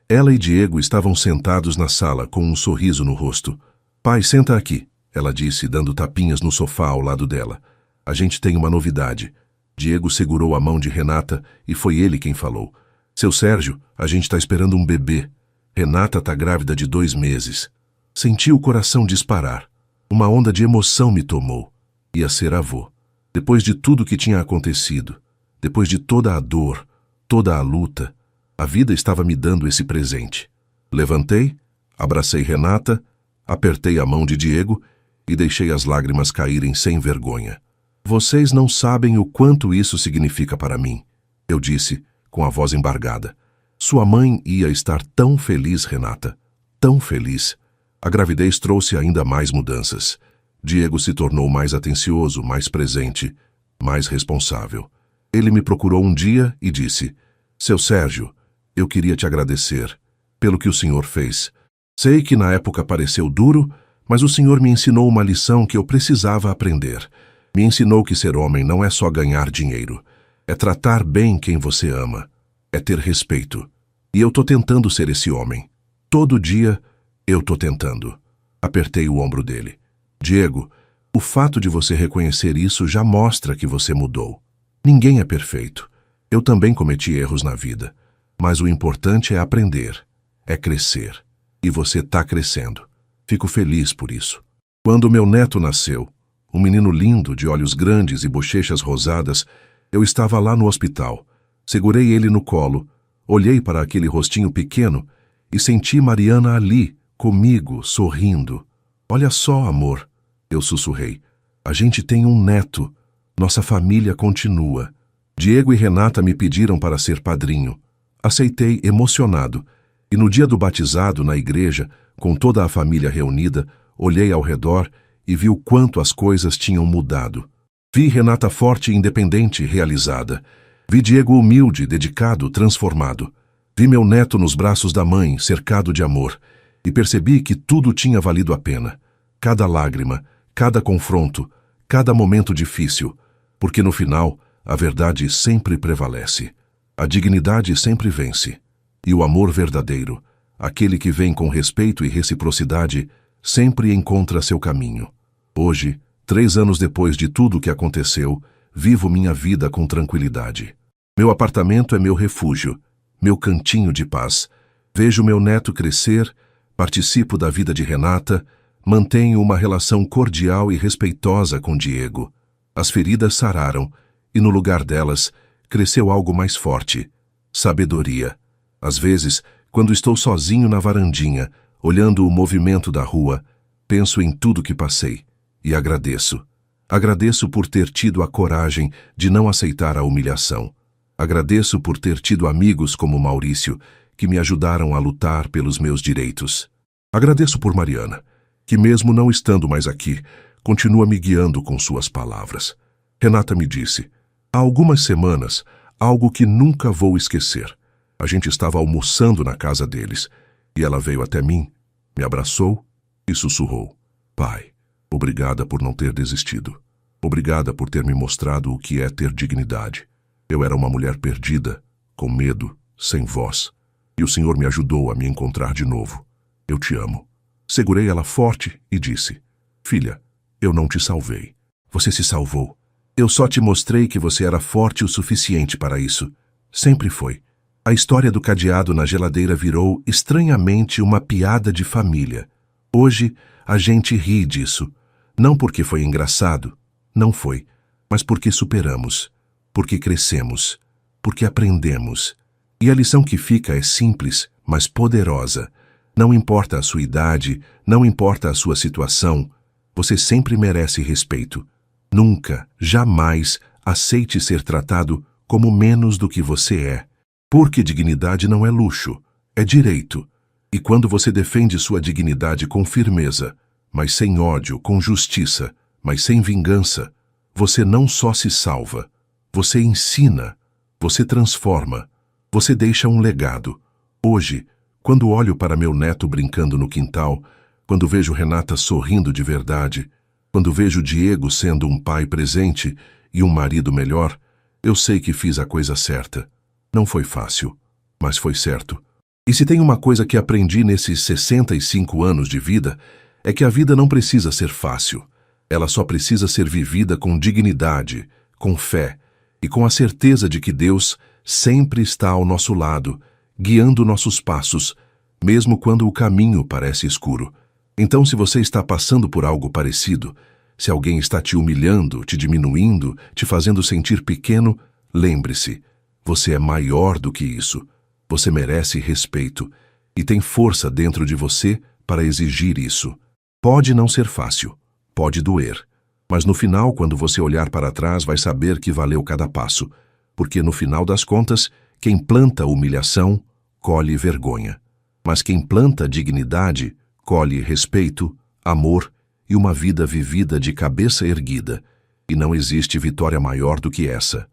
ela e Diego estavam sentados na sala com um sorriso no rosto. "Pai, senta aqui," ela disse, dando tapinhas no sofá ao lado dela. "A gente tem uma novidade." Diego segurou a mão de Renata e foi ele quem falou. "Seu Sérgio, a gente está esperando um bebê. Renata está grávida de 2 meses." Senti o coração disparar. Uma onda de emoção me tomou. Ia ser avô. Depois de tudo que tinha acontecido, depois de toda a dor, toda a luta, a vida estava me dando esse presente. Levantei, abracei Renata, apertei a mão de Diego e deixei as lágrimas caírem sem vergonha. "Vocês não sabem o quanto isso significa para mim," eu disse, com a voz embargada. "Sua mãe ia estar tão feliz, Renata, tão feliz." A gravidez trouxe ainda mais mudanças. Diego se tornou mais atencioso, mais presente, mais responsável. Ele me procurou um dia e disse: "Seu Sérgio, Eu queria te agradecer pelo que o Senhor fez. Sei que na época pareceu duro, mas o Senhor me ensinou uma lição que eu precisava aprender. Me ensinou que ser homem não é só ganhar dinheiro. É tratar bem quem você ama. É ter respeito. E eu tô tentando ser esse homem. Todo dia, eu tô tentando. Apertei o ombro dele. Diego, o fato de você reconhecer isso já mostra que você mudou. Ninguém é perfeito. Eu também cometi erros na vida. Mas o importante é aprender. É crescer. E você tá crescendo. Fico feliz por isso. Quando meu neto nasceu, um menino lindo de olhos grandes e bochechas rosadas, eu estava lá no hospital. Segurei ele no colo, olhei para aquele rostinho pequeno e senti Mariana ali, comigo, sorrindo. Olha só, amor, eu sussurrei. A gente tem um neto. Nossa família continua. Diego e Renata me pediram para ser padrinho. Aceitei emocionado. E no dia do batizado na igreja, com toda a família reunida, olhei ao redor e vi o quanto as coisas tinham mudado. Vi Renata forte e independente, realizada. Vi Diego humilde, dedicado, transformado. Vi meu neto nos braços da mãe, cercado de amor. E percebi que tudo tinha valido a pena. Cada lágrima, cada confronto, cada momento difícil. Porque no final, a verdade sempre prevalece. A dignidade sempre vence. E o amor verdadeiro, aquele que vem com respeito e reciprocidade, sempre encontra seu caminho. Hoje, 3 anos depois de tudo o que aconteceu, vivo minha vida com tranquilidade. Meu apartamento é meu refúgio, meu cantinho de paz. Vejo meu neto crescer, participo da vida de Renata, mantenho uma relação cordial e respeitosa com Diego. As feridas sararam e no lugar delas cresceu algo mais forte, sabedoria. Às vezes, quando estou sozinho na varandinha, olhando o movimento da rua, penso em tudo que passei e agradeço. Agradeço por ter tido a coragem de não aceitar a humilhação. Agradeço por ter tido amigos como Maurício, que me ajudaram a lutar pelos meus direitos. Agradeço por Mariana, que mesmo não estando mais aqui, continua me guiando com suas palavras. Renata me disse, há algumas semanas, algo que nunca vou esquecer. A gente estava almoçando na casa deles, e ela veio até mim, me abraçou e sussurrou. Pai, obrigada por não ter desistido. Obrigada por ter me mostrado o que é ter dignidade. Eu era uma mulher perdida, com medo, sem voz. E o Senhor me ajudou a me encontrar de novo. Eu te amo. Segurei ela forte e disse, filha, eu não te salvei. Você se salvou. Eu só te mostrei que você era forte o suficiente para isso. Sempre foi. A história do cadeado na geladeira virou, estranhamente, uma piada de família. Hoje, a gente ri disso. Não porque foi engraçado. Não foi. Mas porque superamos. Porque crescemos. Porque aprendemos. E a lição que fica é simples, mas poderosa. Não importa a sua idade, não importa a sua situação, você sempre merece respeito. Nunca, jamais, aceite ser tratado como menos do que você é. Porque dignidade não é luxo, é direito. E quando você defende sua dignidade com firmeza, mas sem ódio, com justiça, mas sem vingança, você não só se salva, você ensina, você transforma, você deixa um legado. Hoje, quando olho para meu neto brincando no quintal, quando vejo Renata sorrindo de verdade, quando vejo Diego sendo um pai presente e um marido melhor, eu sei que fiz a coisa certa. Não foi fácil, mas foi certo. E se tem uma coisa que aprendi nesses 65 anos de vida, é que a vida não precisa ser fácil. Ela só precisa ser vivida com dignidade, com fé e com a certeza de que Deus sempre está ao nosso lado, guiando nossos passos, mesmo quando o caminho parece escuro. Então, se você está passando por algo parecido, se alguém está te humilhando, te diminuindo, te fazendo sentir pequeno, lembre-se, você é maior do que isso. Você merece respeito e tem força dentro de você para exigir isso. Pode não ser fácil, pode doer, mas no final, quando você olhar para trás, vai saber que valeu cada passo, porque no final das contas, quem planta humilhação, colhe vergonha. Mas quem planta dignidade, colhe respeito, amor e uma vida vivida de cabeça erguida. E não existe vitória maior do que essa.